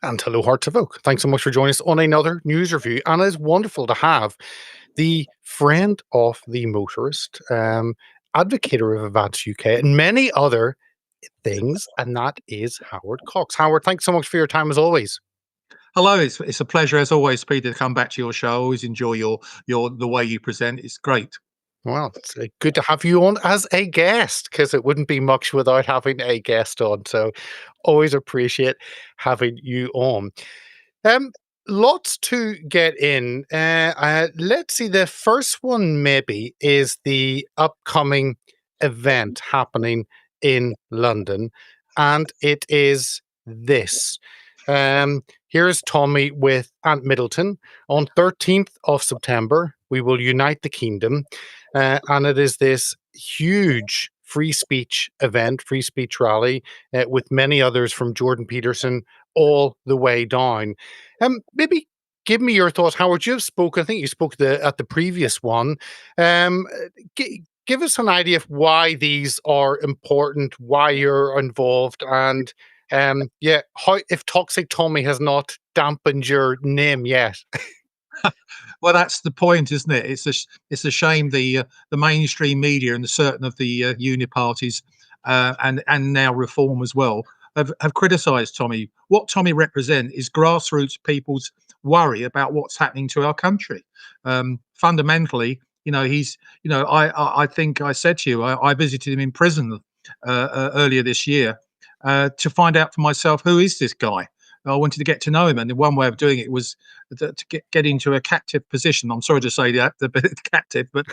And hello, Hearts of Oak. Thanks so much for joining us on another news review. And it's wonderful to have the friend of the motorist, advocator of Advance UK, and many other things, and that is Howard Cox. Howard, thanks so much for your time as always. Hello, it's a pleasure as always, Peter, to come back to your show. I always enjoy your the way you present. It's great. Well, it's good to have you on as a guest because it wouldn't be much without having a guest on. So always appreciate having you on. Um, Lots to get in. Let's see. The first one maybe is the upcoming event happening in London, and it is this. Here's Tommy with Ant Middleton on 13th of September. We will unite the kingdom, and it is this huge free speech event, free speech rally, with many others from Jordan Peterson all the way down. Maybe give me your thoughts, Howard. You've spoke. I think you spoke at the previous one. Um, Give us an idea of why these are important, why you're involved, and yeah, how if Toxic Tommy has not dampened your name yet. Well, that's the point, isn't it? It's a shame the mainstream media and the certain of the uni parties and now Reform as well have criticised Tommy. What Tommy represents is grassroots people's worry about what's happening to our country. Fundamentally, I think I said to you, I visited him in prison earlier this year to find out for myself who is this guy. I wanted to get to know him, and the one way of doing it was to get into a captive position. I'm sorry to say that, the bit captive, but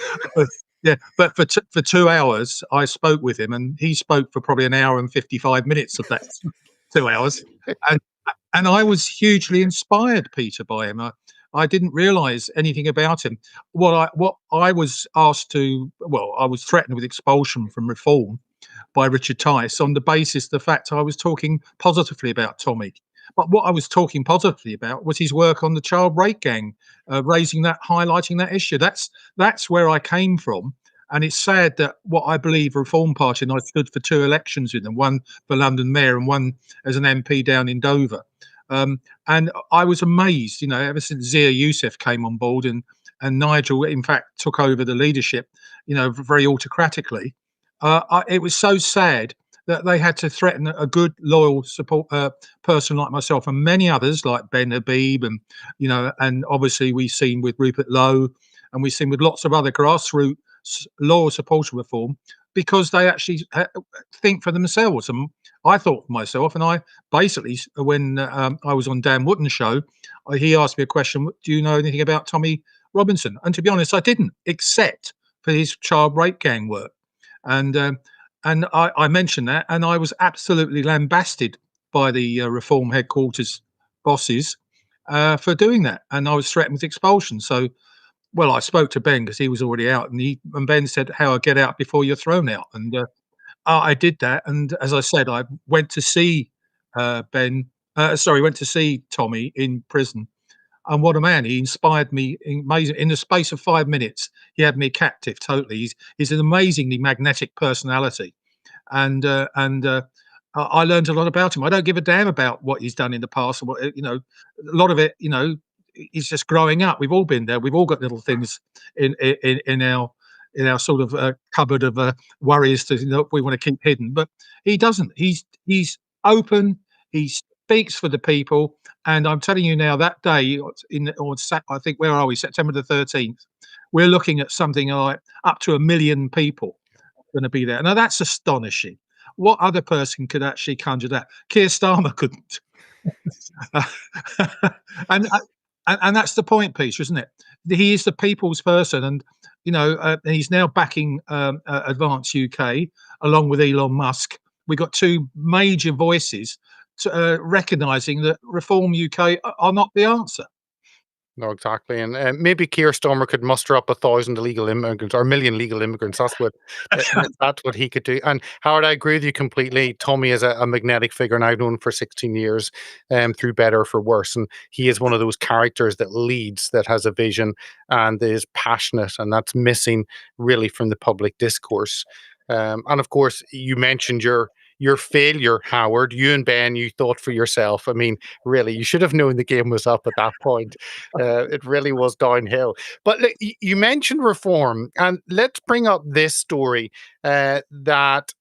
yeah. But for 2 hours, I spoke with him, and he spoke for probably an hour and 55 minutes of that 2 hours, and I was hugely inspired, Peter, by him. I didn't realise anything about him. What I was asked to, well, I was threatened with expulsion from Reform by Richard Tice on the basis of the fact I was talking positively about Tommy. But what I was talking positively about was his work on the child rape gang, raising that, highlighting that issue. That's where I came from. And it's sad that what I believe Reform Party, and I stood for 2 elections with them, one for London Mayor and one as an MP down in Dover. And I was amazed, ever since Zia Youssef came on board and Nigel, in fact, took over the leadership, very autocratically. It was so sad that they had to threaten a good, loyal support person like myself and many others like Ben Habib, and and obviously we've seen with Rupert Lowe, and we've seen with lots of other grassroots loyal supporters of Reform, because they actually think for themselves. And I thought for myself, and I basically, when I was on Dan Wootton's show, he asked me a question: "Do you know anything about Tommy Robinson?" And to be honest, I didn't, except for his child rape gang work. And I mentioned that, and I was absolutely lambasted by the Reform headquarters bosses for doing that, and I was threatened with expulsion. So, well, I spoke to Ben because he was already out, and Ben said, "How I get out before you're thrown out?" And I did that, and as I said, I went to see went to see Tommy in prison. And what a man! He inspired me. Amazing. In the space of 5 minutes, he had me captive totally. He's an amazingly magnetic personality, and I learned a lot about him. I don't give a damn about what he's done in the past. What a lot of it, is just growing up. We've all been there. We've all got little things in our sort of cupboard of worries that we want to keep hidden. But he doesn't. He's open. He speaks for the people. And I'm telling you now, that day I think, where are we? September the 13th. We're looking at something like up to 1 million people going to be there. Now that's astonishing. What other person could actually conjure that? Keir Starmer couldn't. and and that's the point, Peter, isn't it? He is the people's person, and he's now backing Advance UK along with Elon Musk. We've got 2 major voices recognising that Reform UK are not the answer. No, exactly, and maybe Keir Starmer could muster up 1,000 illegal immigrants or 1,000,000 legal immigrants. That's what he could do. And Howard, I agree with you completely. Tommy is a magnetic figure, and I've known him for 16 years, through better or for worse. And he is one of those characters that leads, that has a vision, and is passionate, and that's missing really from the public discourse. And of course, you mentioned your failure, Howard. You and Ben, you thought for yourself. I mean, really, you should have known the game was up at that point. It really was downhill. But look, you mentioned reform, and let's bring up this story that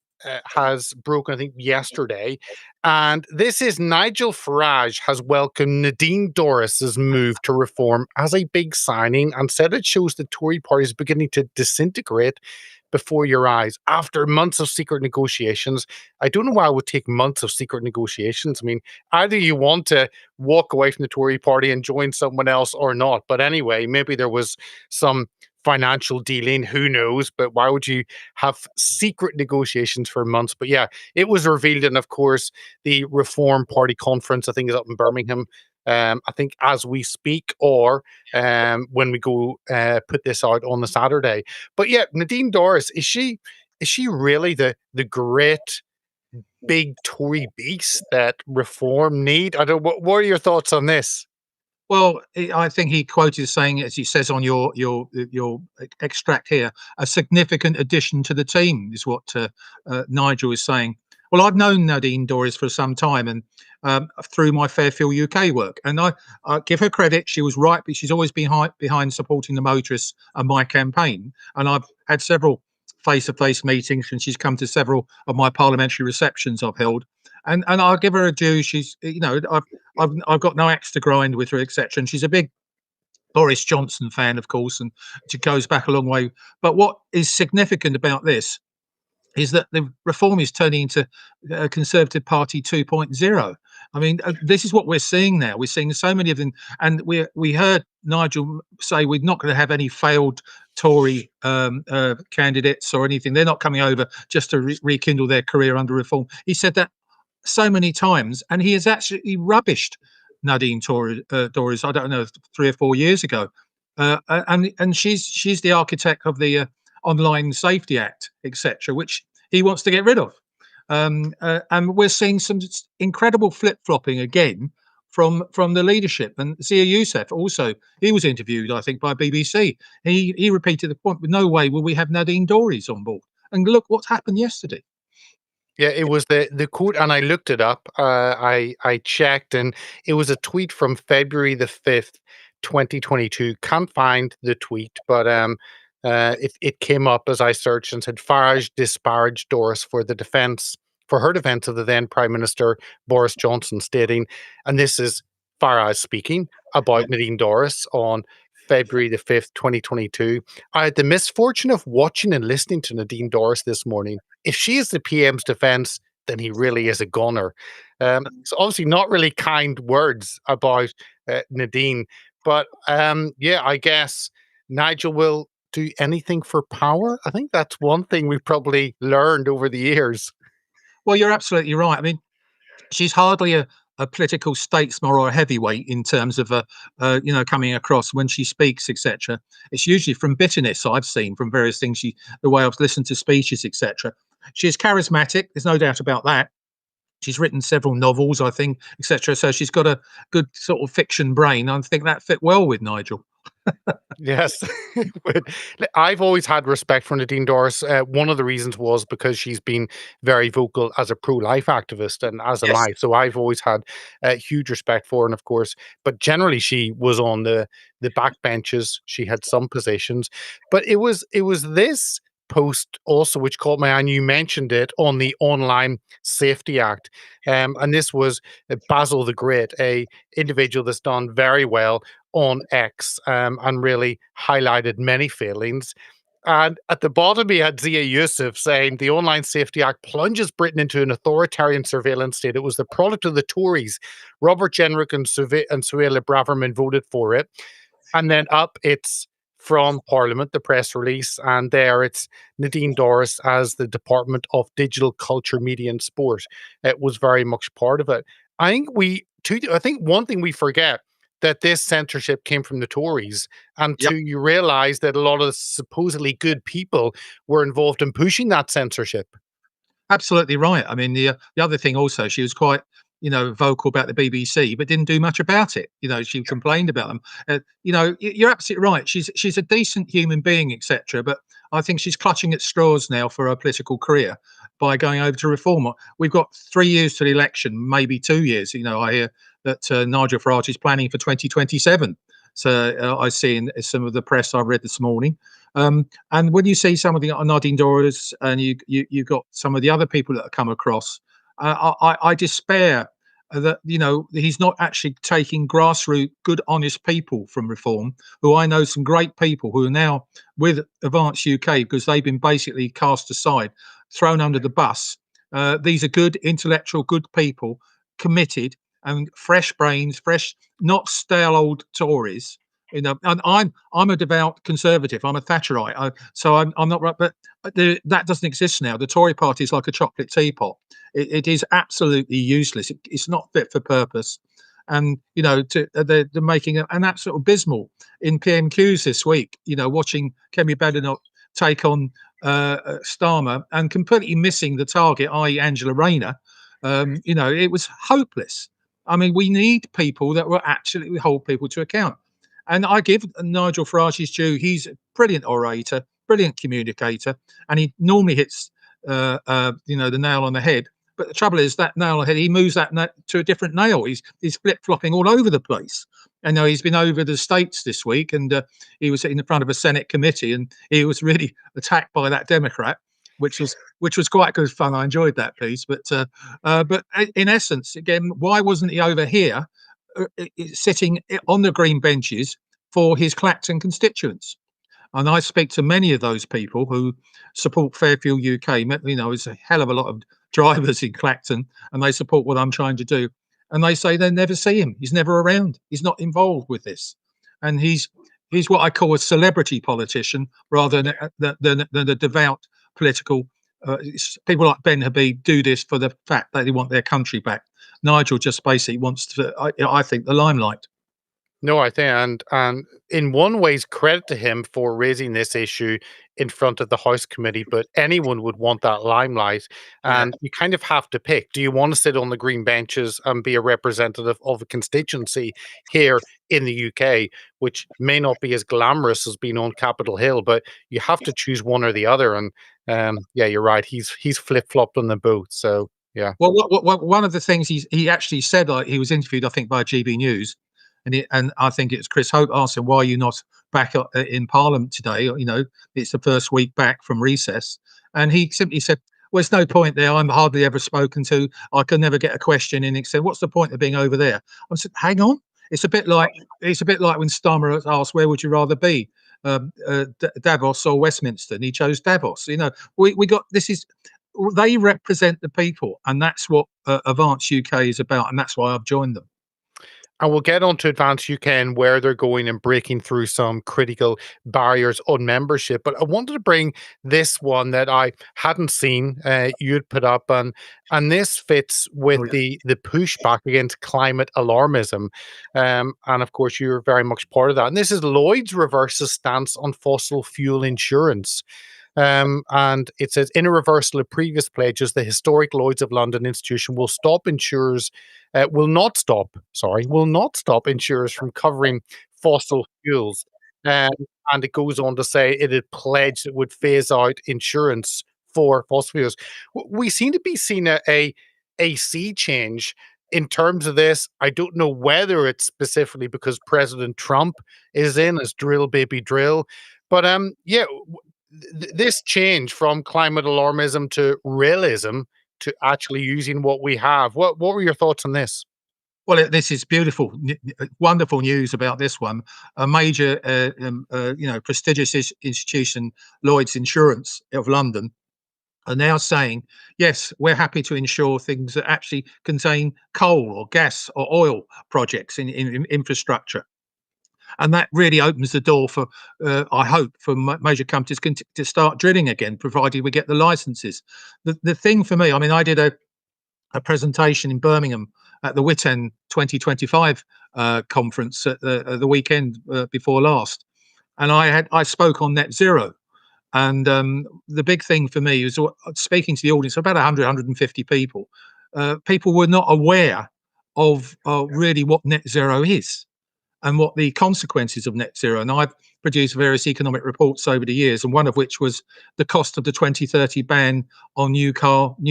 has broken, I think, yesterday. And this is Nigel Farage has welcomed Nadine Dorries's move to reform as a big signing and said it shows the Tory party is beginning to disintegrate before your eyes after months of secret negotiations. I don't know why it would take months of secret negotiations. I mean, either you want to walk away from the Tory party and join someone else or not. But anyway, maybe there was some financial dealing, who knows? But why would you have secret negotiations for months? But yeah, it was revealed. And of course, the Reform Party conference, I think, is up in Birmingham. I think as we speak, or when we go put this out on the Saturday. But yeah, Nadine Dorries, is she really the great big Tory beast that reform need? I don't. What are your thoughts on this? Well, I think he quoted saying, as he says on your extract here, a significant addition to the team is what Nigel is saying. Well, I've known Nadine Dorries for some time, and through my Fairfield UK work, and I give her credit. She was right, but she's always been behind supporting the motorists and my campaign. And I've had several face-to-face meetings, and she's come to several of my parliamentary receptions I've held. And I'll give her a due. She's, I've got no axe to grind with her, etc. And she's a big Boris Johnson fan, of course, and she goes back a long way. But what is significant about this is that the reform is turning into a Conservative Party 2.0. I mean, this is what we're seeing now. We're seeing so many of them, and we heard Nigel say we're not going to have any failed Tory candidates or anything. They're not coming over just to rekindle their career under reform. He said that so many times, and he has actually rubbished Nadine Dorries. I don't know, 3 or 4 years ago, and she's the architect of the Online Safety Act, etc., which he wants to get rid of. And we're seeing some incredible flip flopping again from the leadership. And Zia Youssef also, he was interviewed, I think, by BBC. He repeated the point: with no way will we have Nadine Dorries on board. And look what happened yesterday. Yeah, it was the quote, and I looked it up. I checked, and it was a tweet from February the 5th, 2022. Can't find the tweet, but it came up as I searched and said Farage disparaged Doris for her defense of the then Prime Minister Boris Johnson, stating, and this is Farage speaking Yeah. about Nadine Dorries on February the 5th, 2022. I had the misfortune of watching and listening to Nadine Dorries this morning. If she is the PM's defense, then he really is a gunner. So obviously not really kind words about Nadine, but yeah, I guess Nigel will do anything for power. I think that's one thing we've probably learned over the years. Well, you're absolutely right. I mean, she's hardly a political statesman or a heavyweight in terms of coming across when she speaks, etc. It's usually from bitterness. I've seen from various things, the way I've listened to speeches, etc. She's charismatic. There's no doubt about that. She's written several novels, I think, etc. So she's got a good sort of fiction brain. I think that fit well with Nigel. Yes. But I've always had respect for Nadine Dorries. One of the reasons was because she's been very vocal as a pro-life activist, and as am Yes. I. So I've always had huge respect for her, and of course, but generally she was on the backbenches. She had some positions, but it was this post also which caught my eye. And you mentioned it on the Online Safety Act, and this was Basil the Great, a individual that's done very well on X, and really highlighted many failings. And at the bottom, he had Zia Youssef saying the Online Safety Act plunges Britain into an authoritarian surveillance state. It was the product of the Tories. Robert Jenrick and Suella Braverman voted for it. And then up, it's from Parliament, the press release, and there it's Nadine Dorries as the Department of Digital Culture, Media and Sport. It was very much part of it. I think one thing we forget that this censorship came from the Tories, and Yep. two, you realise that a lot of supposedly good people were involved in pushing that censorship. Absolutely right. I mean, the other thing also, she was quite, vocal about the BBC, but didn't do much about it. She complained about them. You're absolutely right. She's a decent human being, etc. But I think she's clutching at straws now for her political career by going over to reform. We've got 3 years to the election, maybe 2 years. I hear that Nigel Farage is planning for 2027. So I see in some of the press I read this morning. And when you see some of the Nadine Dorries, and you got some of the other people that have come across, I despair that he's not actually taking grassroots, good, honest people from reform. Who I know some great people who are now with Advance UK because they've been basically cast aside, thrown under the bus. These are good, intellectual, good people, committed and fresh brains, fresh, not stale old Tories. And I'm a devout conservative. I'm a Thatcherite, so I'm not right. But that doesn't exist now. The Tory party is like a chocolate teapot. It is absolutely useless. It's not fit for purpose. And they're making an absolute abysmal in PMQs this week. Watching Kemi Badenoch take on Starmer and completely missing the target, i.e., Angela Rayner. It was hopeless. I mean, we need people that will actually hold people to account. And I give Nigel Farage his due. He's a brilliant orator, brilliant communicator, and he normally hits, the nail on the head. But the trouble is that nail on the head, he moves that to a different nail. He's flip-flopping all over the place. I know he's been over the States this week, and he was in front of a Senate committee, and he was really attacked by that Democrat, which was quite good fun. I enjoyed that piece. But in essence, again, why wasn't he over here sitting on the green benches for his Clacton constituents? And I speak to many of those people who support Fairfield UK. There's a hell of a lot of drivers in Clacton, and they support what I'm trying to do. And they say they never see him. He's never around. He's not involved with this. And he's what I call a celebrity politician rather than a devout political. People like Ben Habib do this for the fact that they want their country back. Nigel just basically wants to, I think, the limelight. No, I think, and in one ways, credit to him for raising this issue in front of the House committee. But anyone would want that limelight, Yeah. and you kind of have to pick. Do you want to sit on the green benches and be a representative of a constituency here in the UK, which may not be as glamorous as being on Capitol Hill, but you have to choose one or the other. And yeah, you're right. He's flip flopped on the both. So yeah. Well, one of the things he actually said, he was interviewed, I think, by GB News, and I think it's Chris Hope asked him, "Why are you not back in Parliament today? It's the first week back from recess," and he simply said, "Well, there's no point there. I'm hardly ever spoken to. I can never get a question in." He said, "What's the point of being over there?" I said, "Hang on. It's a bit like when Starmer asked, where would you rather be, Davos or Westminster?" And he chose Davos. We got this is. They represent the people, and that's what Advance UK is about, and that's why I've joined them. And we'll get on to Advance UK and where they're going and breaking through some critical barriers on membership. But I wanted to bring this one that I hadn't seen you'd put up, and this fits with the pushback against climate alarmism. And of course, you're very much part of that. And this is Lloyd's reverses stance on fossil fuel insurance. And it says, in a reversal of previous pledges, the historic Lloyd's of London institution will not stop insurers from covering fossil fuels. Um, and it goes on to say it had pledged it would phase out insurance for fossil fuels. We seem to be seeing a sea change in terms of this. I don't know whether it's specifically because President Trump is in as drill baby drill, but yeah, this change from climate alarmism to realism to actually using what we have. What were your thoughts on this? Well, this is beautiful, wonderful news about this one. A major, prestigious institution, Lloyd's Insurance of London, are now saying, yes, we're happy to insure things that actually contain coal or gas or oil projects in infrastructure. And that really opens the door for, I hope, for major companies to start drilling again, provided we get the licenses. The thing for me, I mean, I did a presentation in Birmingham at the Witten 2025 conference at the weekend before last, and I spoke on net zero. And the big thing for me was speaking to the audience, about 100, 150 people. People were not aware of really what net zero is. and what the consequences of net zero. And I've produced various economic reports over the years, and one of which was the cost of the 2030 ban on new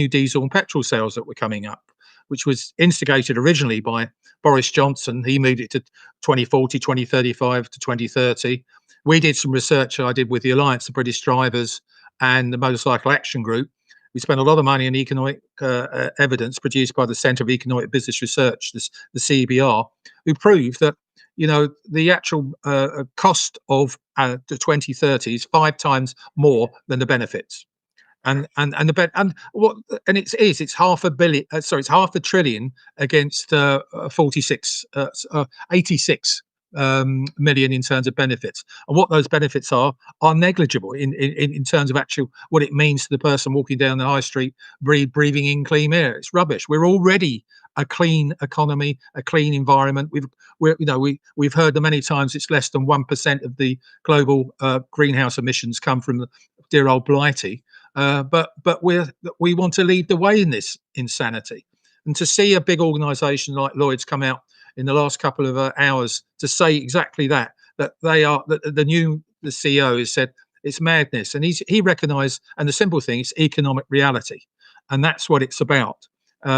diesel and petrol sales that were coming up, which was instigated originally by Boris Johnson. He moved it to 2040, 2035 to 2030. We did some research I did with the Alliance of British Drivers and the Motorcycle Action Group. We spent a lot of money on economic evidence produced by the Centre of Economic Business Research, the CEBR, who proved that the actual cost of the 2030 is 5 times more than the benefits. It's half a billion. It's half a trillion against 86 million in terms of benefits. And what those benefits are negligible in terms of actual what it means to the person walking down the high street, breathing in clean air. It's rubbish. We're already a clean economy, a clean environment. We've heard many times it's less than 1% of the global greenhouse emissions come from the dear old Blighty. But we want to lead the way in this insanity. And to see a big organisation like Lloyd's come out in the last couple of hours to say exactly that they are the CEO has said it's madness, and he recognised, and the simple thing is economic reality, and that's what it's about.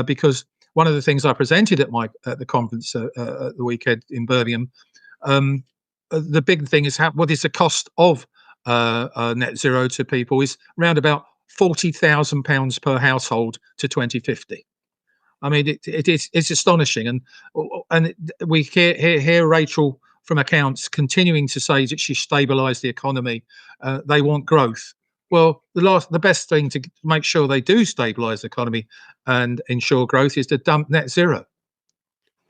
Because one of the things I presented at the conference at the weekend in Birmingham, the big thing is what is the cost of net zero to people is around about £40,000 per household to 2050. I mean, it's astonishing, and we hear Rachel from accounts continuing to say that she stabilised the economy. They want growth. Well, the best thing to make sure they do stabilise the economy and ensure growth is to dump net zero.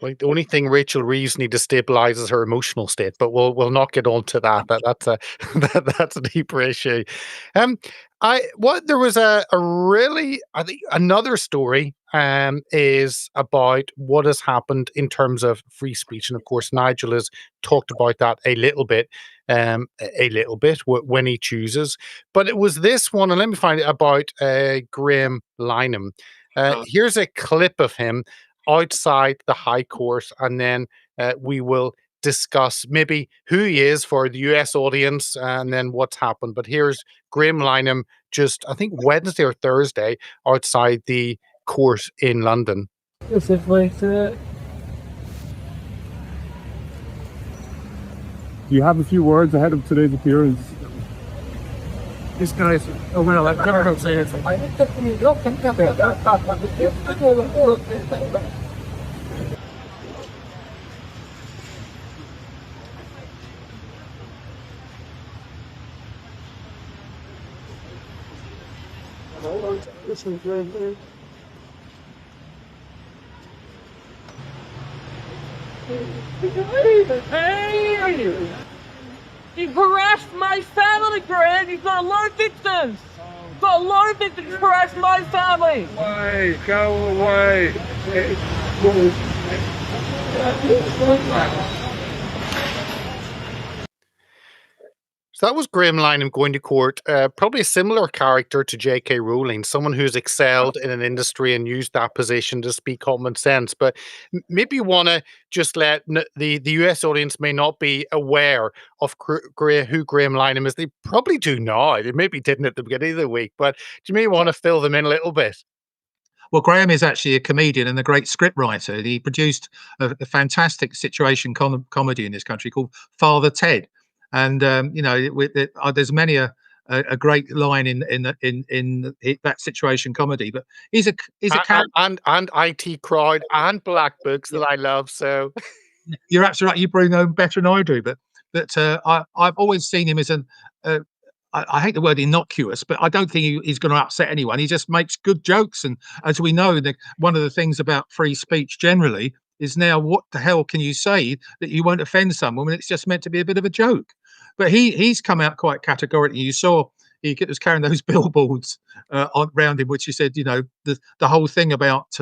Like the only thing Rachel Reeves need to stabilize is her emotional state, but we'll not get on to that. That's a that's a deeper issue. There was a really, I think, another story is about what has happened in terms of free speech, and of course Nigel has talked about that when he chooses. But it was this one, and let me find it, about Graham Linehan. Here's a clip of him outside the High Court, and then we will discuss maybe who he is for the US audience and then what's happened. But here's Graham Linehan just, I think, Wednesday or Thursday outside the court in London. Do you have a few words ahead of today's appearance? This guy's well, I've never say it. He harassed my family, Graham. He's got a lot of victims. He's got a lot of victims who harassed my family. Away, go away. So that was Graham Linehan going to court. Probably a similar character to J.K. Rowling, someone who's excelled in an industry and used that position to speak common sense. But maybe you want to just let the US audience may not be aware of who Graham Linehan is. They probably do now. They maybe didn't at the beginning of the week, but you may want to fill them in a little bit. Well, Graham is actually a comedian and a great scriptwriter. He produced a fantastic situation comedy in this country called Father Ted. And there's many a great line in that situation comedy. But he's a character, and IT Crowd and Black Books that I love. So you're absolutely right. You probably know him better than I do. But I've always seen him as I hate the word innocuous, but I don't think he's going to upset anyone. He just makes good jokes. And as we know, one of the things about free speech generally is now, what the hell can you say that you won't offend someone when it's just meant to be a bit of a joke? But he's come out quite categorically. You saw he was carrying those billboards around him, which he said, the whole thing about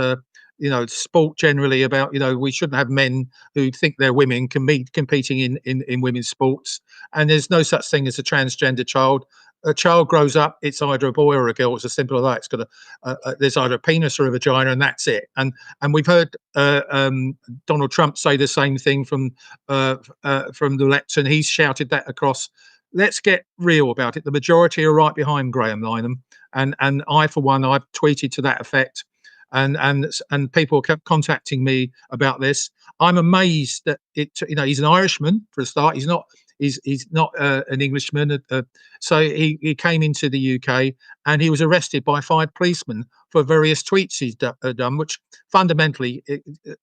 sport generally, about we shouldn't have men who think they're women competing in women's sports, and there's no such thing as a transgender child. a child grows up, it's either a boy or a girl. It's as simple as that. It's got there's either a penis or a vagina, and that's it. And we've heard Donald Trump say the same thing from the lectern. He's shouted that across. Let's get real about it. The majority are right behind Graham Linehan, and I, for one, I've tweeted to that effect, and people kept contacting me about this. I'm amazed that he's an Irishman for a start. He's not an Englishman. So he came into the UK and he was arrested by 5 policemen for various tweets he's done, which fundamentally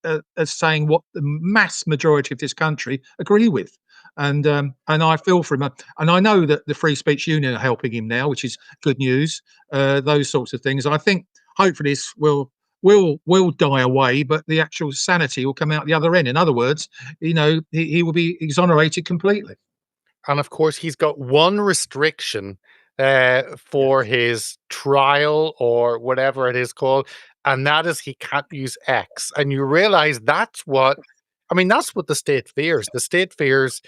are saying what the mass majority of this country agree with. And I feel for him. And I know that the Free Speech Union are helping him now, which is good news. Those sorts of things. I think hopefully this will die away, but the actual sanity will come out the other end. In other words, he will be exonerated completely. And of course, he's got one restriction for his trial or whatever it is called, and that is he can't use X. And you realize that's what the state fears. The state fears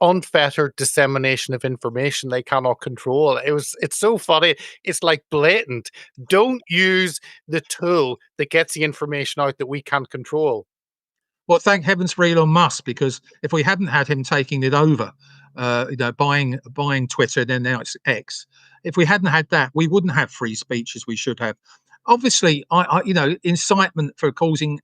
unfettered dissemination of information they cannot control. It's so funny. It's like blatant. Don't use the tool that gets the information out that we can't control. Well, thank heavens for Elon Musk, because if we hadn't had him taking it over, buying Twitter, and then now it's X. If we hadn't had that, we wouldn't have free speech as we should have. Obviously, incitement for causing,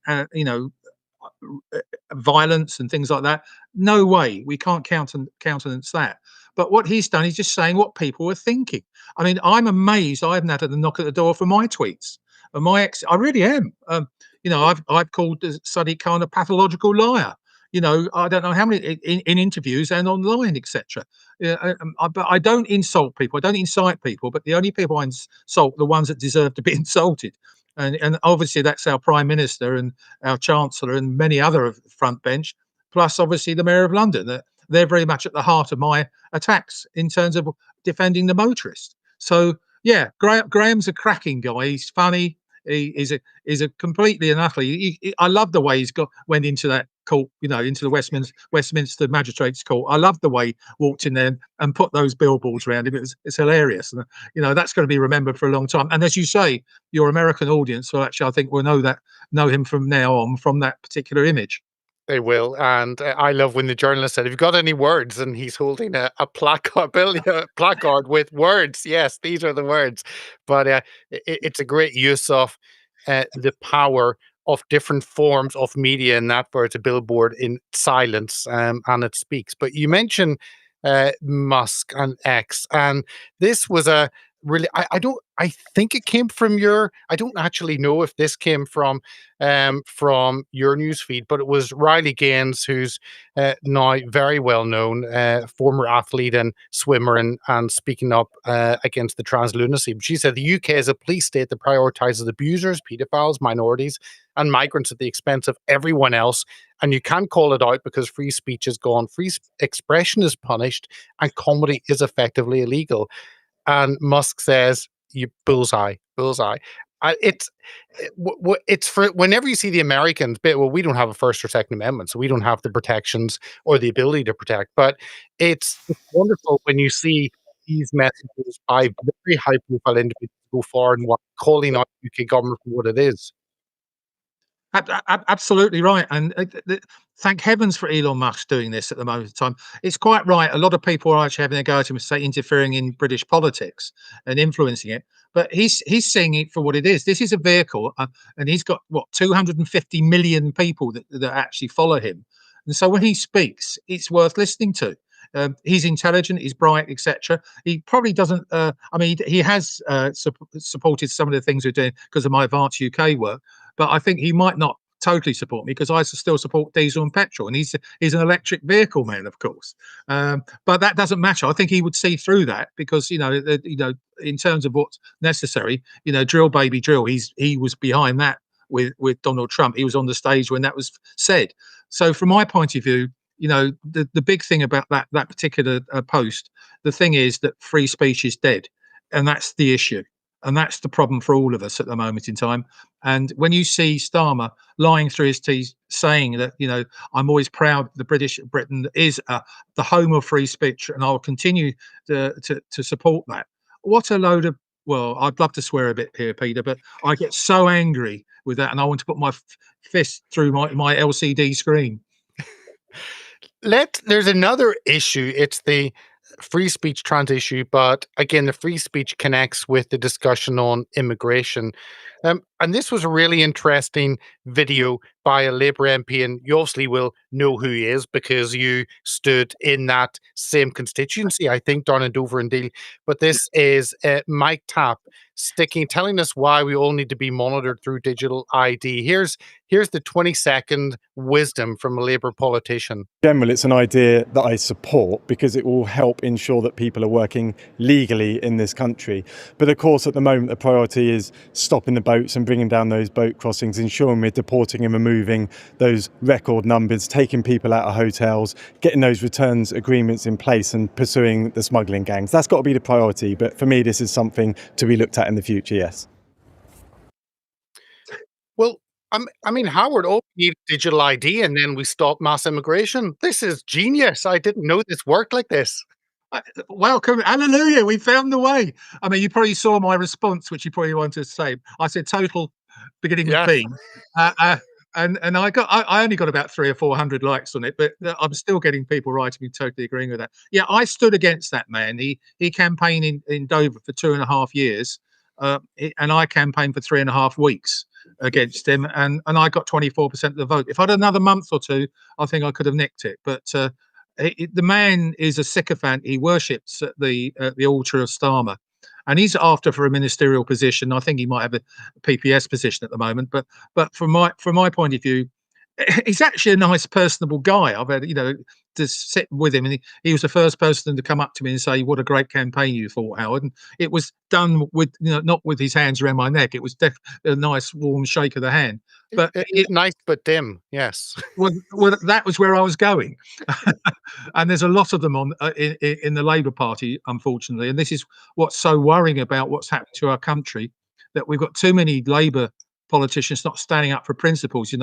violence and things like that. No way, we can't countenance that. But what he's done is just saying what people are thinking. I mean, I'm amazed I haven't had a knock at the door for my tweets. And my ex, I really am. I've called Sadiq Khan a pathological liar. I don't know how many in interviews and online, etc. But I don't insult people. I don't incite people. But the only people I insult are the ones that deserve to be insulted. And obviously that's our Prime Minister and our Chancellor and many other front bench, plus obviously the Mayor of London. They're very much at the heart of my attacks in terms of defending the motorist. So yeah, Graham's a cracking guy. He's funny. He's a completely and utterly. I love the way he's went into that court, into the Westminster Magistrates Court. I love the way he walked in there and put those billboards around him. It's hilarious, and that's going to be remembered for a long time. And as you say, your American audience will actually, I think, will know him from now on from that particular image. They will, and I love when the journalist said, "Have you got any words?" And he's holding a placard with words. Yes, these are the words. But it's a great use of the power of different forms of media, and that where it's a billboard in silence, and it speaks. But you mentioned Musk and X, and this was a really. I think it came from I don't actually know if this came from your newsfeed, but it was Riley Gaines, who's now very well known, former athlete and swimmer, and speaking up against the trans lunacy. She said the UK is a police state that prioritizes abusers, paedophiles, minorities, and migrants at the expense of everyone else. And you can't call it out because free speech is gone, free expression is punished, and comedy is effectively illegal. And Musk says, "You bullseye." It's for whenever you see the Americans, well, we don't have a First or Second Amendment, so we don't have the protections or the ability to protect. But it's wonderful when you see these messages by very high-profile individuals go far and calling out the UK government for what it is. Absolutely right, and thank heavens for Elon Musk doing this at the moment in time. It's quite right. A lot of people are actually having a go at him, say interfering in British politics and influencing it. But he's seeing it for what it is. This is a vehicle, and he's got 250 million people that actually follow him. And so when he speaks, it's worth listening to. He's intelligent, he's bright, etc. He probably doesn't. He has supported some of the things we're doing because of my Advanced UK work. But I think he might not totally support me because I still support diesel and petrol, and he's an electric vehicle man, of course. But that doesn't matter. I think he would see through that because in terms of what's necessary, drill baby drill. He was behind that with Donald Trump. He was on the stage when that was said. So from my point of view, the big thing about that particular post, the thing is that free speech is dead, and that's the issue. And that's the problem for all of us at the moment in time. And when you see Starmer lying through his teeth, saying that, I'm always proud the Britain is the home of free speech, and I'll continue to support that. What a load of, well, I'd love to swear a bit here, Peter, but I get so angry with that, and I want to put my fist through my LCD screen. There's another issue. It's the free speech trans issue, but again, the free speech connects with the discussion on immigration. And this was a really interesting video by a Labour MP, and you obviously will know who he is because you stood in that same constituency, I think, down in Dover and Deal. But this is Mike Tapp telling us why we all need to be monitored through digital ID. Here's the 20-second wisdom from a Labour politician. In general, it's an idea that I support because it will help ensure that people are working legally in this country. But of course, at the moment, the priority is stopping the boats and bringing down those boat crossings, ensuring we're deporting and removing those record numbers, taking people out of hotels, getting those returns agreements in place and pursuing the smuggling gangs. That's got to be the priority. But for me, this is something to be looked at in the future, yes. Well, I mean, Howard, we need digital ID and then we stop mass immigration. This is genius. I didn't know this worked like this. Welcome, hallelujah, we found the way. I mean, you probably saw my response, which you probably wanted to say. I said total, beginning with B. And I only got about 300 or 400 likes on it, but I'm still getting people writing me totally agreeing with that. Yeah, I stood against that man. He campaigned in Dover for 2.5 years, and I campaigned for 3.5 weeks against him, and I got 24% of the vote. If I had another month or two, I think I could have nicked it. But the man is a sycophant. He worships at the altar of Starmer, and he's after for a ministerial position. I think he might have a PPS position at the moment. But from my point of view, he's actually a nice, personable guy. I've had, to sit with him, and he was the first person to come up to me and say, "What a great campaign you fought, Howard." And it was done with, not with his hands around my neck. It was a nice, warm shake of the hand. But nice but dim, yes. Well, that was where I was going. And there's a lot of them in the Labour Party, unfortunately. And this is what's so worrying about what's happening to our country, that we've got too many Labour politicians not standing up for principles.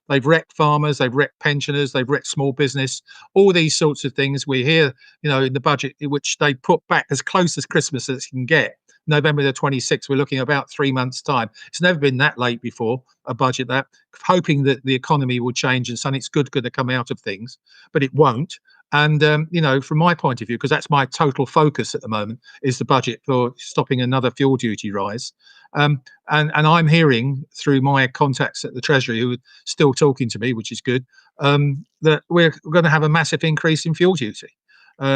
They've wrecked farmers, they've wrecked pensioners, they've wrecked small business, all these sorts of things. We hear, in the budget, which they put back as close as Christmas as you can get. November the 26th, we're looking at about 3 months' time. It's never been that late before, a budget that, hoping that the economy will change and something's good going to come out of things, but it won't. And, from my point of view, because that's my total focus at the moment, is the budget for stopping another fuel duty rise. And I'm hearing through my contacts at the Treasury, who are still talking to me, which is good, that we're going to have a massive increase in fuel duty,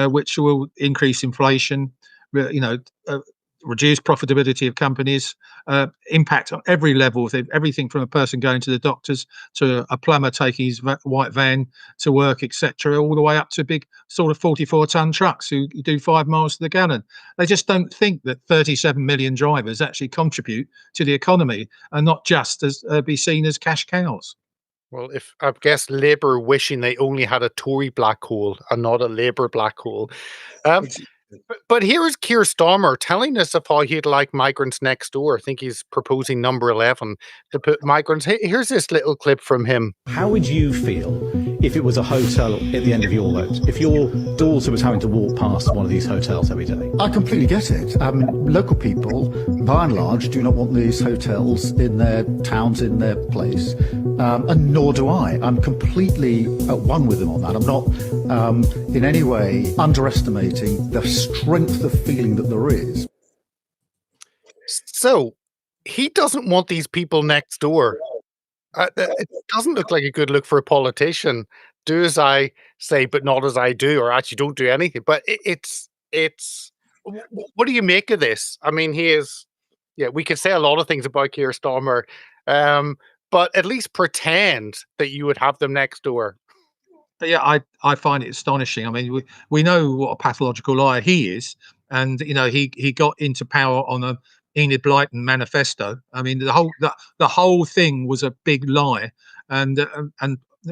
which will increase inflation, reduce profitability of companies, impact on every level, everything from a person going to the doctors to a plumber taking his white van to work, etc., all the way up to big sort of 44-ton trucks who do 5 miles to the gallon. They just don't think that 37 million drivers actually contribute to the economy and not just as be seen as cash cows. Well, if I guess Labour wishing they only had a Tory black hole and not a Labour black hole. But here is Keir Starmer telling us of how he'd like migrants next door. I think he's proposing number 11 to put migrants. Here's this little clip from him. How would you feel if it was a hotel at the end of your road? If your daughter was having to walk past one of these hotels every day? I completely get it. Local people, by and large, do not want these hotels in their towns, in their place. And nor do I. I'm completely at one with them on that. I'm not in any way underestimating the strength of feeling that there is. So he doesn't want these people next door. It doesn't look like a good look for a politician. Do as I say, but not as I do, or actually don't do anything. But it's. What do you make of this? I mean, we could say a lot of things about Keir Starmer, but at least pretend that you would have them next door. But yeah, I find it astonishing. I mean, we know what a pathological liar he is, and he got into power on a Enid Blyton manifesto. I mean, the whole thing was a big lie, and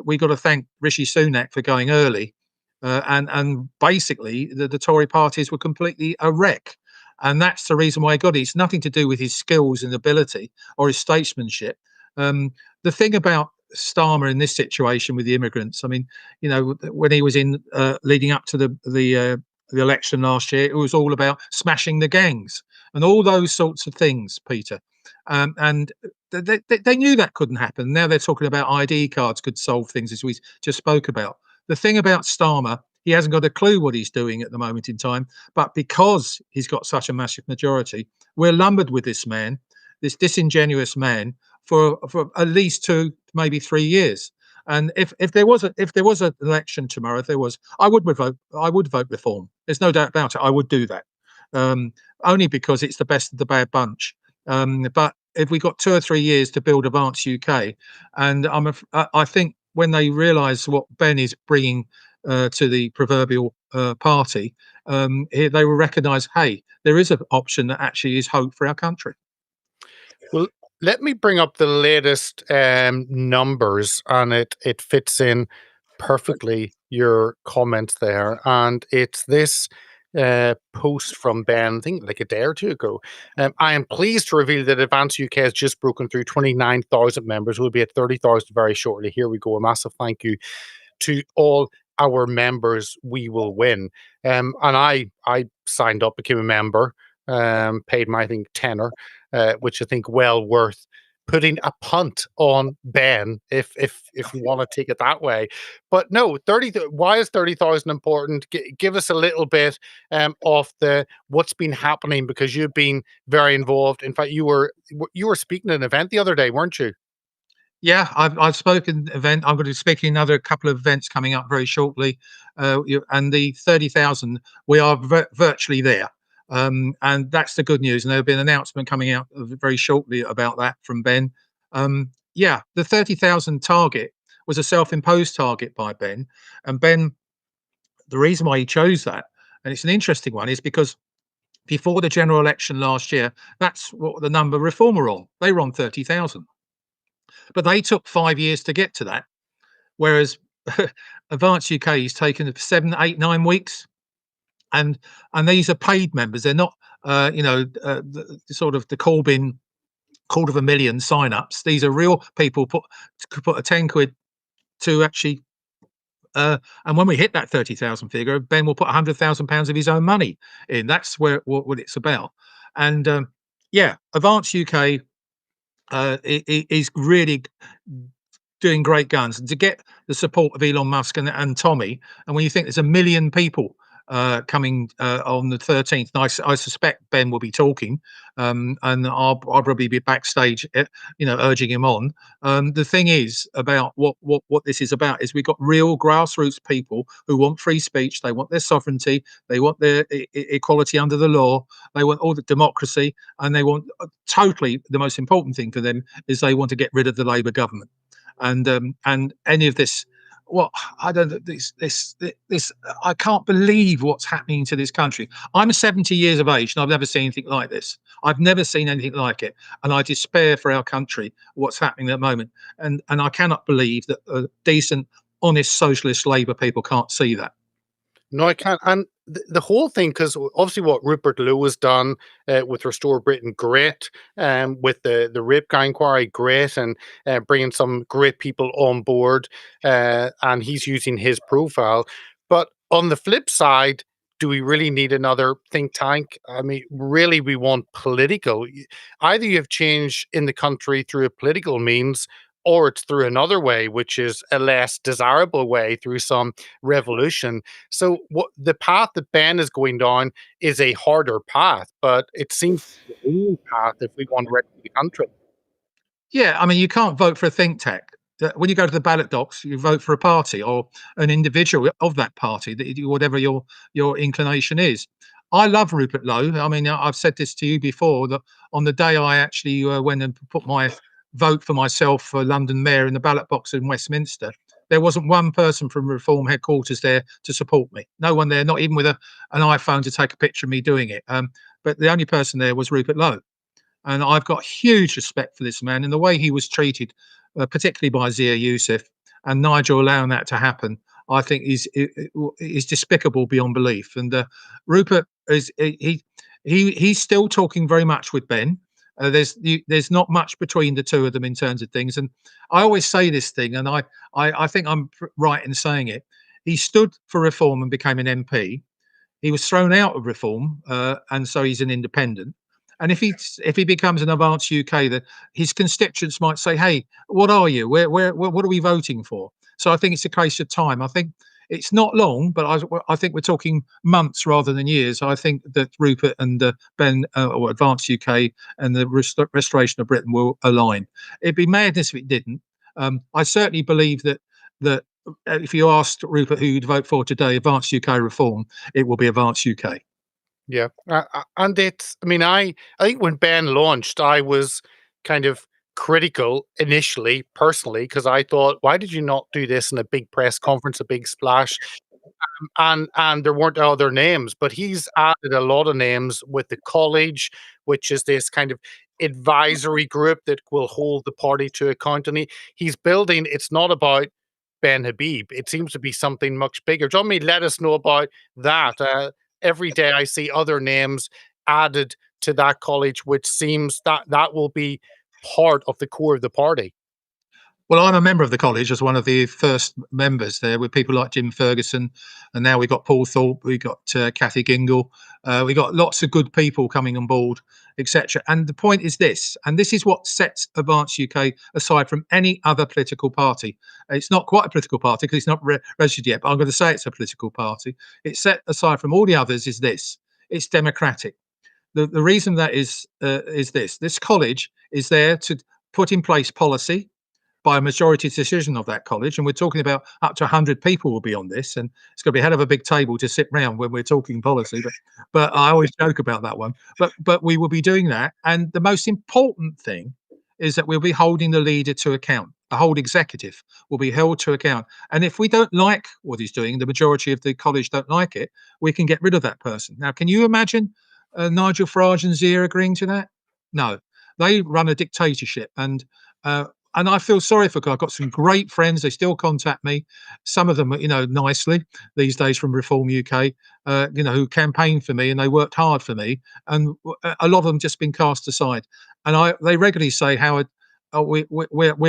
we got to thank Rishi Sunak for going early, and basically the Tory parties were completely a wreck. and that's the reason why he got it. It's nothing to do with his skills and ability or his statesmanship. The thing about Starmer in this situation with the immigrants, I mean, you know, when he was in leading up to the election last year, it was all about smashing the gangs and all those sorts of things, Peter. And they knew that couldn't happen. Now they're talking about ID cards could solve things, as we just spoke about. The thing about Starmer, he hasn't got a clue what he's doing at the moment in time. But because he's got such a massive majority, we're lumbered with this man, this disingenuous man, for at least 2, maybe 3 years. And if there was an election tomorrow, if there was, I would vote Reform. There's no doubt about it. I would do that, only because it's the best of the bad bunch. But if we got 2 or 3 years to build Advance UK, and I think when they realise what Ben is bringing to the proverbial party, they will recognise, hey, there is an option that actually is hope for our country. Well, let me bring up the latest numbers, and it fits in perfectly your comments there. And it's this post from Ben, I think like a day or two ago. I am pleased to reveal that Advance UK has just broken through 29,000 members. We'll be at 30,000 very shortly. Here we go. A massive thank you to all our members. We will win. And I signed up, became a member, paid my, I think, tenner, which I think well worth putting a punt on Ben, if you want to take it that way. But no, 30. Why is 30,000 important? Give us a little bit of what's been happening, because you've been very involved. In fact, you were speaking at an event the other day, weren't you? Yeah, I've spoken event. I'm going to be speaking another couple of events coming up very shortly, and the 30,000, we are virtually there. And that's the good news. And there'll be an announcement coming out very shortly about that from Ben. Yeah, the 30,000 target was a self-imposed target by Ben. And Ben, the reason why he chose that, and it's an interesting one, is because before the general election last year, that's what the number Reform were on. They were on 30,000. But they took 5 years to get to that. Whereas Advance UK has taken 7, 8, 9 weeks. And these are paid members. They're not, the sort of the Corbyn £250,000 sign-ups. These are real people put a 10 quid to actually. And when we hit that 30,000 figure, Ben will put £100,000 of his own money in. That's what it's about. And Advance UK is really doing great guns, and to get the support of Elon Musk and Tommy. And when you think there's 1 million people coming on the 13th, and I suspect Ben will be talking, and I'll probably be backstage, urging him on. The thing is about what this is about is we've got real grassroots people who want free speech, they want their sovereignty, they want their equality under the law, they want all the democracy, and they want totally, the most important thing for them is they want to get rid of the Labour government. And any of this, well, I don't. This. I can't believe what's happening to this country. I'm 70 years of age, and I've never seen anything like this. I've never seen anything like it, and I despair for our country what's happening at the moment. And I cannot believe that decent, honest, socialist Labour people can't see that. No, I can't. And the whole thing, because obviously what Rupert Lowe has done with Restore Britain, great. With the rape guy inquiry, great. And bringing some great people on board. And he's using his profile. But on the flip side, do we really need another think tank? I mean, really, we want political. Either you have change in the country through a political means, or it's through another way, which is a less desirable way, through some revolution. So what the path that Ben is going down is a harder path, but it seems the only path if we want to rescue the country. Yeah, I mean, you can't vote for a think tank. When you go to the ballot box, you vote for a party or an individual of that party, whatever your inclination is. I love Rupert Lowe. I mean, I've said this to you before, that on the day I actually went and put my vote for myself for London Mayor in the ballot box in Westminster, there wasn't one person from Reform headquarters there to support me. No one there, not even with an iPhone to take a picture of me doing it. But the only person there was Rupert Lowe. And I've got huge respect for this man, and the way he was treated, particularly by Zia Youssef and Nigel allowing that to happen, I think is despicable beyond belief. And Rupert He's still talking very much with Ben. There's not much between the two of them in terms of things. And I always say this thing, and I think I'm right in saying it. He stood for reform and became an MP. He was thrown out of reform, and so he's an independent. And if he becomes an Advance UK, that his constituents might say, "Hey, what are you? What are we voting for?" So I think it's a case of time. I think it's not long, but I think we're talking months rather than years. I think that Rupert and Ben, or Advance UK, and the restoration of Britain will align. It'd be madness if it didn't. I certainly believe that if you asked Rupert who you'd vote for today, Advance UK reform, it will be Advance UK. Yeah, and it's. I mean, I think when Ben launched, I was kind of critical initially, personally, because I thought, why did you not do this in a big press conference, a big splash? And there weren't other names, but he's added a lot of names with the college, which is this kind of advisory group that will hold the party to account. And he's building. It's not about Ben Habib. It seems to be something much bigger. John, may let us know about that. Every day I see other names added to that college, which seems that that will be part of the core of the party. Well, I'm a member of the college as one of the first members there, with people like Jim Ferguson, and now we've got Paul Thorpe, we got Kathy Gingle, we got lots of good people coming on board, etc. And the point is this, and this is what sets Advance UK aside from any other political party. It's not quite a political party because it's not registered yet, but I'm going to say it's a political party. It's set aside from all the others is this: it's democratic. The reason that is this college is there to put in place policy by a majority decision of that college, and we're talking about up to 100 people will be on this, and it's going to be a hell of a big table to sit round when we're talking policy. But I always joke about that one. But we will be doing that, and the most important thing is that we'll be holding the leader to account. The whole executive will be held to account, and if we don't like what he's doing, the majority of the college don't like it, we can get rid of that person. Now, can you imagine Nigel Farage and Zia agreeing to that? No, they run a dictatorship, and I feel sorry for. I've got some great friends. They still contact me. Some of them, nicely these days from Reform UK, who campaigned for me and they worked hard for me. And a lot of them just been cast aside. And they regularly say, Howard, we're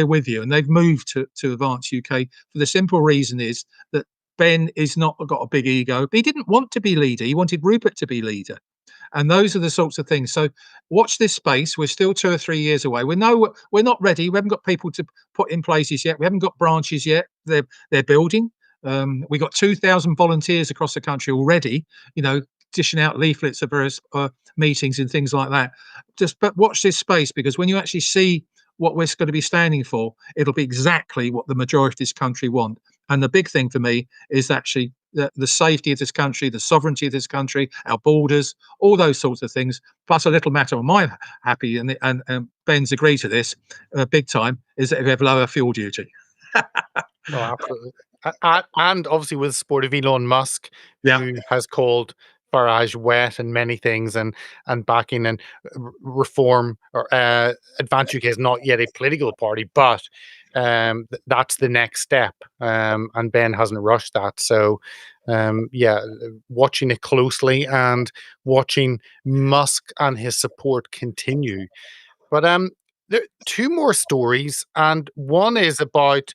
with you. And they've moved to Advance UK for the simple reason is that Ben is not got a big ego. But he didn't want to be leader. He wanted Rupert to be leader. And those are the sorts of things. So watch this space. We're still 2 or 3 years away. We're not ready. We haven't got people to put in places yet. We haven't got branches yet. They're building. We got 2,000 volunteers across the country already, dishing out leaflets at various meetings and things like that. But watch this space, because when you actually see what we're going to be standing for, it'll be exactly what the majority of this country want. And the big thing for me is actually the safety of this country, the sovereignty of this country, our borders, all those sorts of things. Plus a little matter on my happy, and Ben's agreed to this big time, is that we have lower fuel duty. No, absolutely. And obviously with the support of Elon Musk, who has called Farage wet and many things, and backing and reform, or Advance UK is not yet a political party, but that's the next step, and Ben hasn't rushed that. So watching it closely and watching Musk and his support continue. But there are 2 more stories, and one is about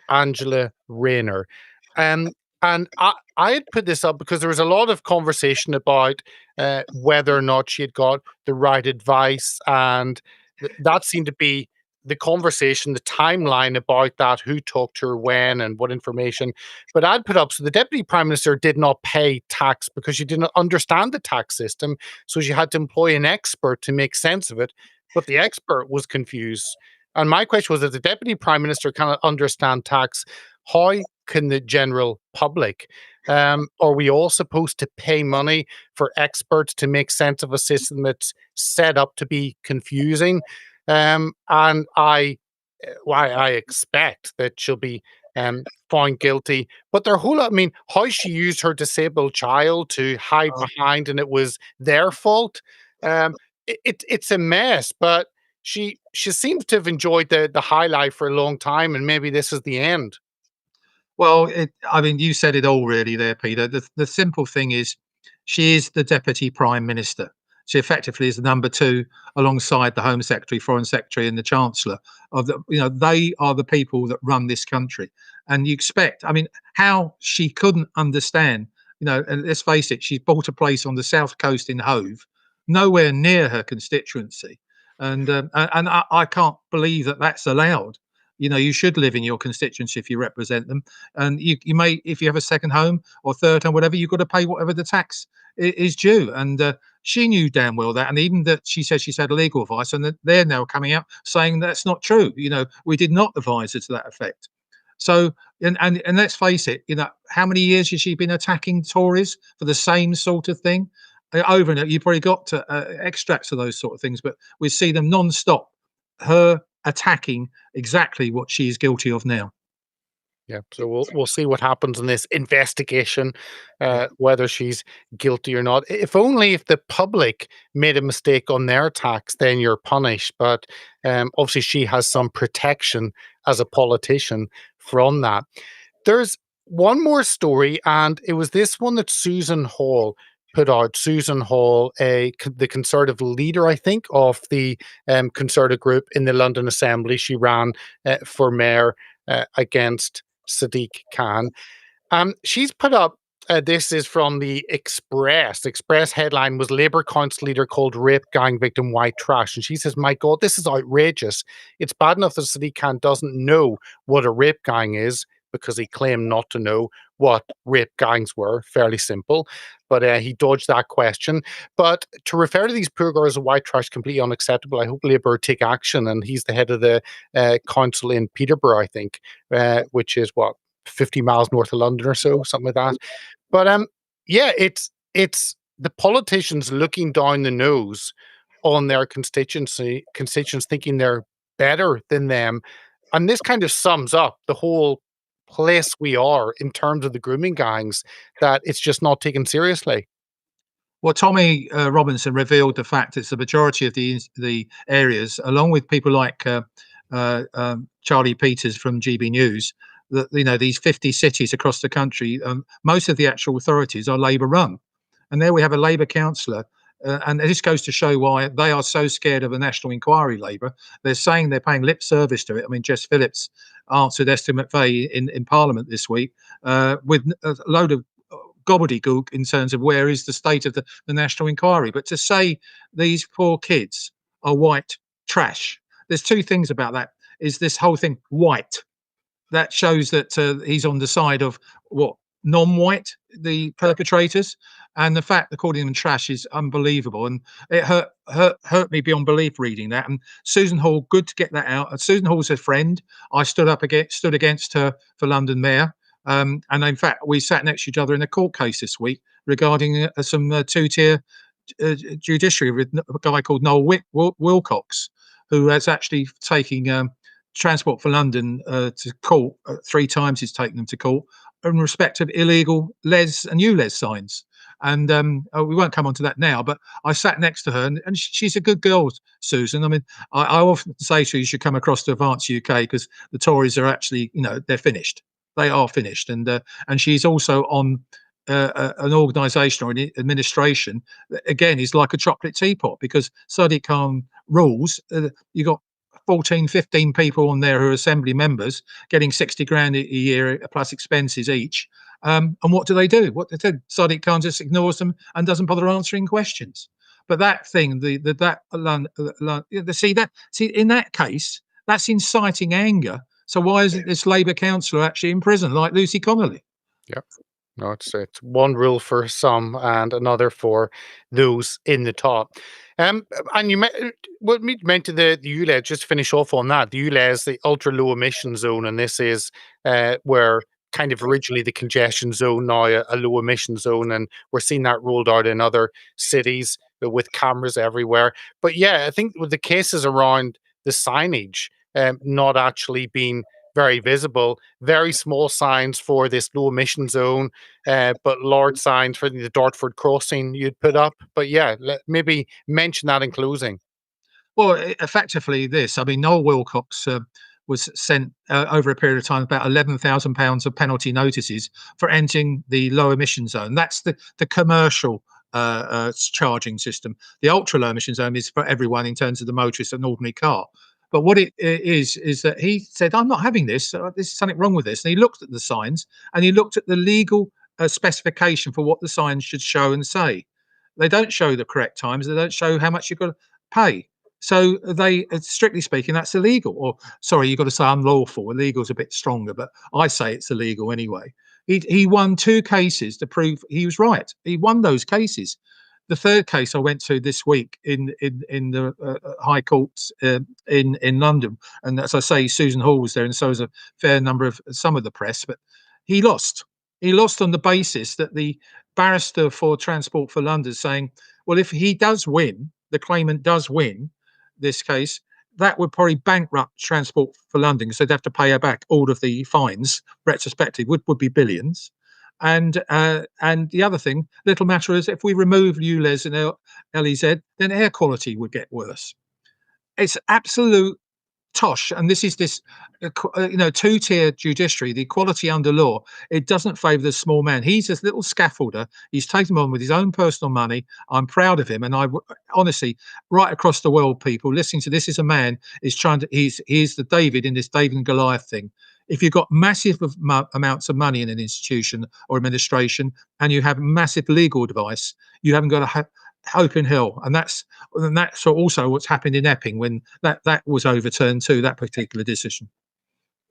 Angela Rayner. And I had put this up because there was a lot of conversation about whether or not she had got the right advice, and that seemed to be the conversation, the timeline about that, who talked to her when and what information. But I'd put up, so the Deputy Prime Minister did not pay tax because she didn't understand the tax system, so she had to employ an expert to make sense of it, but the expert was confused. And my question was, if the Deputy Prime Minister cannot understand tax, how can the general public? Are we all supposed to pay money for experts to make sense of a system that's set up to be confusing? And I expect that she'll be found guilty. But their whole, I mean, how she used her disabled child to hide behind, and it was their fault. It's a mess, but she seems to have enjoyed the high life for a long time, and maybe this is the end. Well, you said it all really there, Peter. The simple thing is, she is the Deputy Prime Minister. she effectively is the number 2 alongside the Home Secretary, Foreign Secretary, and the Chancellor. They are the people that run this country. And you expect, I mean, how she couldn't understand, and let's face it, she's bought a place on the south coast in Hove, nowhere near her constituency. And I can't believe that that's allowed. You should live in your constituency if you represent them, and you may, if you have a second home or third home, whatever, you've got to pay whatever the tax is due. And she knew damn well that, and even that she said she's had legal advice, and that they're now coming out saying that's not true. We did not advise her to that effect. So, and let's face it, how many years has she been attacking Tories for the same sort of thing? Over and over, you've probably got extracts of those sort of things, but we see them non-stop, her attacking exactly what she is guilty of now. Yeah, so we'll see what happens in this investigation, whether she's guilty or not. If the public made a mistake on their tax, then you're punished. But obviously, she has some protection as a politician from that. There's one more story, and it was this one that Susan Hall put out. Susan Hall, the Conservative leader, I think, of the Conservative group in the London Assembly. She ran for mayor against Sadiq Khan. She's put up, this is from the Express. The Express headline was Labour Council leader called rape gang victim white trash. And she says, my God, this is outrageous. It's bad enough that Sadiq Khan doesn't know what a rape gang is, because he claimed not to know what rape gangs were. Fairly simple. But he dodged that question. But to refer to these poor girls as white trash, completely unacceptable. I hope Labour take action. And he's the head of the council in Peterborough, I think, which is 50 miles north of London or so, something like that. But yeah, it's the politicians looking down the nose on their constituents, thinking they're better than them. And this kind of sums up the whole place we are in terms of the grooming gangs, that it's just not taken seriously. Well, Tommy Robinson revealed the fact it's the majority of the areas, along with people like Charlie Peters from GB News, that these 50 cities across the country, most of the actual authorities are Labour run, and there we have a Labour councillor. And this goes to show why they are so scared of a national inquiry, Labour. They're saying they're paying lip service to it. I mean, Jess Phillips answered Esther McVeigh in Parliament this week with a load of gobbledygook in terms of where is the state of the national inquiry. But to say these poor kids are white trash, there's two things about that. Is this whole thing white? That shows that he's on the side of what? Non-white, the perpetrators, and the fact that calling them trash is unbelievable, and it hurt me beyond belief reading that. And Susan Hall, good to get that out. Susan Hall's a friend. I stood against her for London Mayor, and in fact we sat next to each other in a court case this week regarding some two-tier judiciary with a guy called Noel Wilcox, who is actually taking Transport for London to court. 3 times he's taken them to court in respect of illegal les and ULEZ signs. And we won't come on to that now, but I sat next to her, and she's a good girl, Susan. I mean, I often say to her, you should come across to Advance UK, because the Tories are actually, they're finished. They are finished. And she's also on an organisation or an administration that, again, is like a chocolate teapot, because Sadiq Khan rules. You got 14, 15 people on there who are assembly members getting 60 grand a year plus expenses each. And what do they do? Sadiq Khan just ignores them and doesn't bother answering questions. But that thing, in that case, that's inciting anger. So why isn't this Labour councillor actually in prison like Lucy Connolly? Yeah. No, it's one rule for some and another for those in the top. And you mentioned the ULEZ, just to finish off on that. The ULEZ, the ultra low emission zone, and this is where kind of originally the congestion zone, now a low emission zone, and we're seeing that rolled out in other cities with cameras everywhere. But yeah, I think with the cases around the signage not actually being very visible, very small signs for this low emission zone, but large signs for the Dartford crossing you'd put up. But yeah, maybe mention that in closing. Well, effectively this, I mean, Noel Wilcox was sent over a period of time about £11,000 of penalty notices for entering the low emission zone. That's the commercial charging system. The ultra low emission zone is for everyone in terms of the motorist and ordinary car. But what it is that he said, I'm not having this. There's something wrong with this. And he looked at the signs and he looked at the legal specification for what the signs should show and say. They don't show the correct times. They don't show how much you've got to pay. So they, strictly speaking, that's illegal. Or sorry, you've got to say unlawful. Illegal is a bit stronger, but I say it's illegal anyway. He won 2 cases to prove he was right. He won those cases. The third case I went to this week in the High Court in London, and as I say, Susan Hall was there, and so was a fair number of some of the press. But he lost. He lost on the basis that the barrister for Transport for London saying, well, if he does win, the claimant does win this case, that would probably bankrupt Transport for London, because they'd have to pay her back all of the fines retrospectively, would be billions. And the other thing, little matter is, if we remove ULEZ and LEZ, then air quality would get worse. It's absolute tosh, and this is this two-tier judiciary, the equality under law. It doesn't favour the small man. He's this little scaffolder. He's taken on with his own personal money. I'm proud of him, and I honestly, right across the world, people listening to this is a man is trying to. He's the David in this David and Goliath thing. If you've got massive amounts of money in an institution or administration, and you have massive legal advice, you haven't got a hope in hell. And that's also what's happened in Epping when that was overturned too, that particular decision.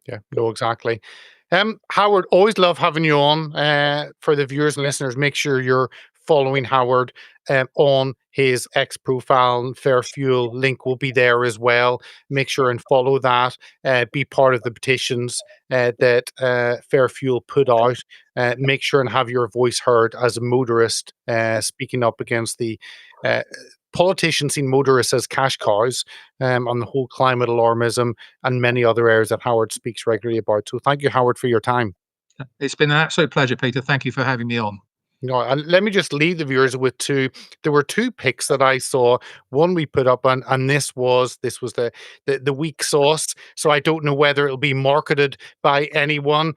Yeah, no, exactly. Howard, always love having you on. For the viewers and listeners, make sure you're following Howard on his X profile. Fair Fuel link will be there as well. Make sure and follow that. Be part of the petitions that Fair Fuel put out. Make sure and have your voice heard as a motorist, speaking up against the politicians seeing motorists as cash cows, on the whole climate alarmism and many other areas that Howard speaks regularly about. So thank you, Howard, for your time. It's been an absolute pleasure, Peter. Thank you for having me on. And let me just leave the viewers with 2. There were 2 pics that I saw. One we put up, and this was the weak sauce. So I don't know whether it'll be marketed by anyone.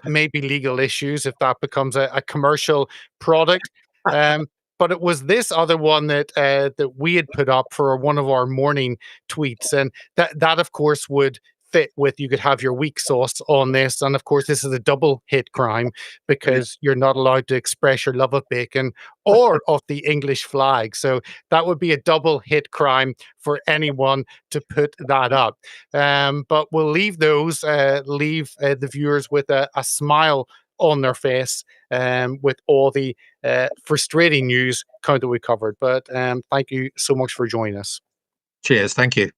Maybe legal issues if that becomes a commercial product. But it was this other one that we had put up for one of our morning tweets, and that of course would fit with, you could have your weak sauce on this. And of course, this is a double hit crime, because you're not allowed to express your love of bacon or of the English flag. So that would be a double hit crime for anyone to put that up. But we'll leave those, the viewers with a smile on their face, with all the frustrating news that we covered. But thank you so much for joining us. Cheers. Thank you.